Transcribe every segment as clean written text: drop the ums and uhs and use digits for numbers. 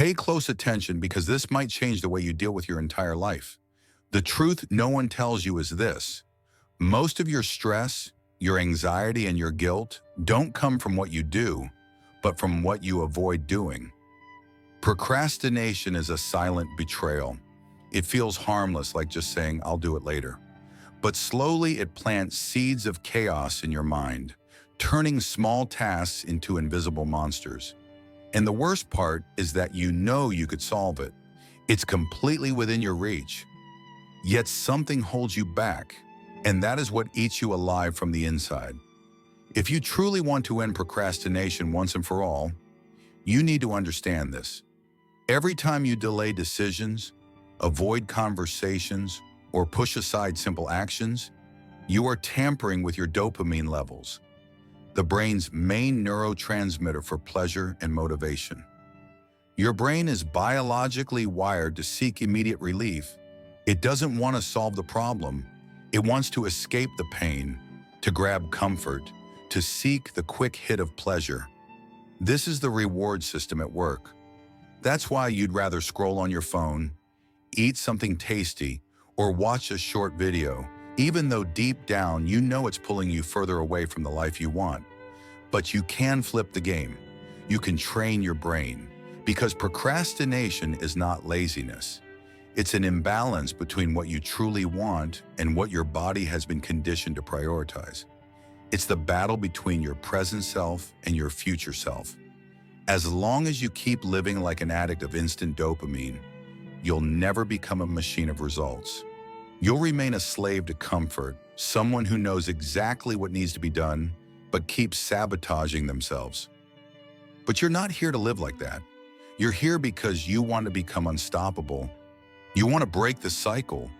Pay close attention because this might change the way you deal with your entire life. The truth no one tells you is this: most of your stress, your anxiety, and your guilt don't come from what you do, but from what you avoid doing. Procrastination is a silent betrayal. It feels harmless, like just saying, "I'll do it later." But slowly it plants seeds of chaos in your mind, turning small tasks into invisible monsters. And the worst part is that you know you could solve it. It's completely within your reach. Yet something holds you back, and that is what eats you alive from the inside. If you truly want to end procrastination once and for all, you need to understand this. Every time you delay decisions, avoid conversations, or push aside simple actions, you are tampering with your dopamine levels, the brain's main neurotransmitter for pleasure and motivation. Your brain is biologically wired to seek immediate relief. It doesn't want to solve the problem. It wants to escape the pain, to grab comfort, to seek the quick hit of pleasure. This is the reward system at work. That's why you'd rather scroll on your phone, eat something tasty, or watch a short video, even though deep down you know it's pulling you further away from the life you want. But you can flip the game. You can train your brain, because procrastination is not laziness. It's an imbalance between what you truly want and what your body has been conditioned to prioritize. It's the battle between your present self and your future self. As long as you keep living like an addict of instant dopamine, you'll never become a machine of results. You'll remain a slave to comfort, someone who knows exactly what needs to be done, but keeps sabotaging themselves. But you're not here to live like that. You're here because you want to become unstoppable. You want to break the cycle.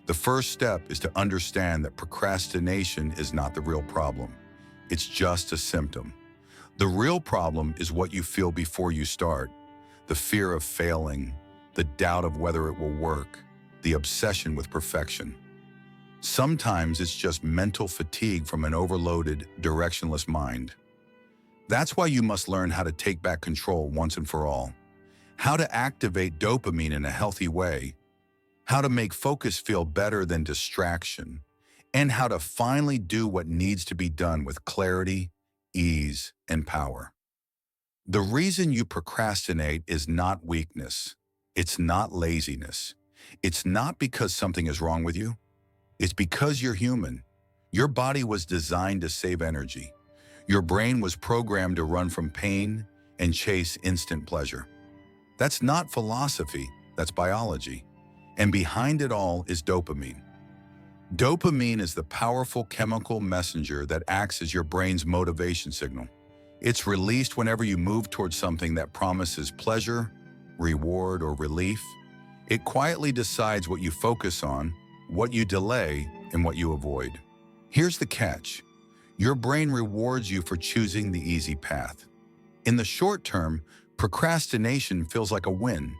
The first step is to understand that procrastination is not the real problem. It's just a symptom. The real problem is what you feel before you start: the fear of failing, the doubt of whether it will work, the obsession with perfection. Sometimes it's just mental fatigue from an overloaded, directionless mind. That's why you must learn how to take back control once and for all. How to activate dopamine in a healthy way, how to make focus feel better than distraction, and how to finally do what needs to be done with clarity, ease, and power. The reason you procrastinate is not weakness. It's not laziness. It's not because something is wrong with you. It's because you're human. Your body was designed to save energy. Your brain was programmed to run from pain and chase instant pleasure. That's not philosophy, that's biology. And behind it all is dopamine. Dopamine is the powerful chemical messenger that acts as your brain's motivation signal. It's released whenever you move towards something that promises pleasure, reward, or relief. It quietly decides what you focus on, what you delay, and what you avoid. Here's the catch. Your brain rewards you for choosing the easy path. In the short term, procrastination feels like a win,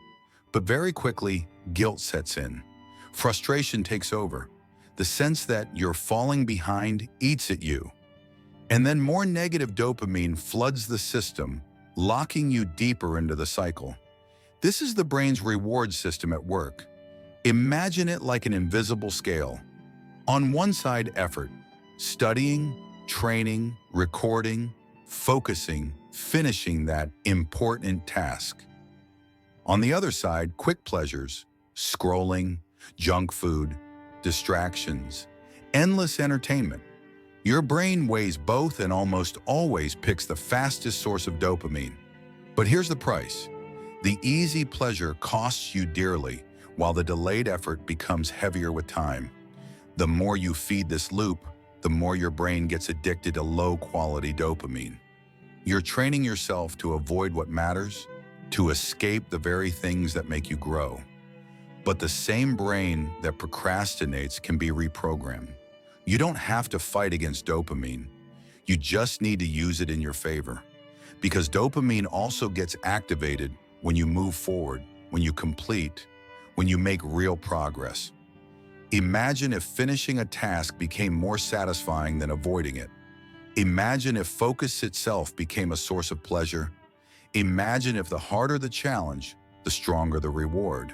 but very quickly, guilt sets in. Frustration takes over. The sense that you're falling behind eats at you. And then more negative dopamine floods the system, locking you deeper into the cycle. This is the brain's reward system at work. Imagine it like an invisible scale. On one side, effort, studying, training, recording, focusing, finishing that important task. On the other side, quick pleasures, scrolling, junk food, distractions, endless entertainment. Your brain weighs both and almost always picks the fastest source of dopamine. But here's the price. The easy pleasure costs you dearly, while the delayed effort becomes heavier with time. The more you feed this loop, the more your brain gets addicted to low-quality dopamine. You're training yourself to avoid what matters, to escape the very things that make you grow. But the same brain that procrastinates can be reprogrammed. You don't have to fight against dopamine. You just need to use it in your favor. Because dopamine also gets activated when you move forward, when you complete, when you make real progress. Imagine if finishing a task became more satisfying than avoiding it. Imagine if focus itself became a source of pleasure. Imagine if the harder the challenge, the stronger the reward.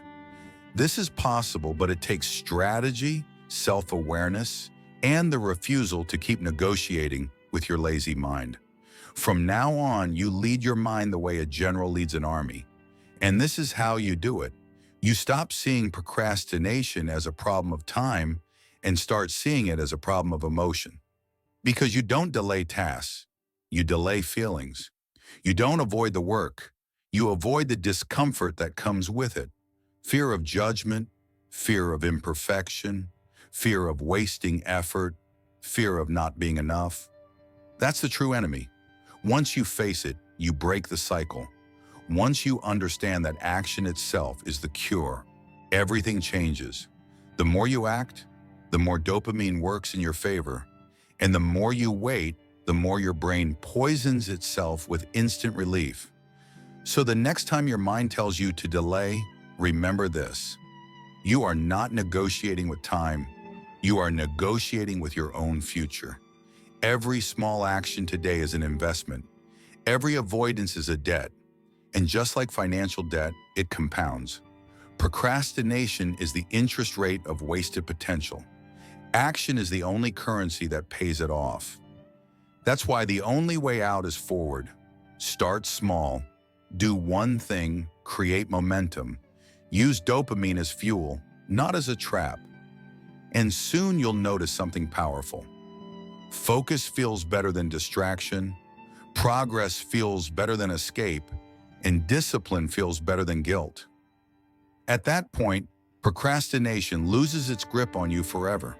This is possible, but it takes strategy, self-awareness, and the refusal to keep negotiating with your lazy mind. From now on, you lead your mind the way a general leads an army. And this is how you do it. You stop seeing procrastination as a problem of time and start seeing it as a problem of emotion. Because you don't delay tasks, you delay feelings. You don't avoid the work, you avoid the discomfort that comes with it. Fear of judgment, fear of imperfection, fear of wasting effort, fear of not being enough. That's the true enemy. Once you face it, you break the cycle. Once you understand that action itself is the cure, everything changes. The more you act, the more dopamine works in your favor. And the more you wait, the more your brain poisons itself with instant relief. So the next time your mind tells you to delay, remember this. You are not negotiating with time. You are negotiating with your own future. Every small action today is an investment. Every avoidance is a debt. And just like financial debt, it compounds. Procrastination is the interest rate of wasted potential. Action is the only currency that pays it off. That's why the only way out is forward. Start small, do one thing, create momentum, use dopamine as fuel, not as a trap. And soon you'll notice something powerful. Focus feels better than distraction, progress feels better than escape, and discipline feels better than guilt. At that point, procrastination loses its grip on you forever.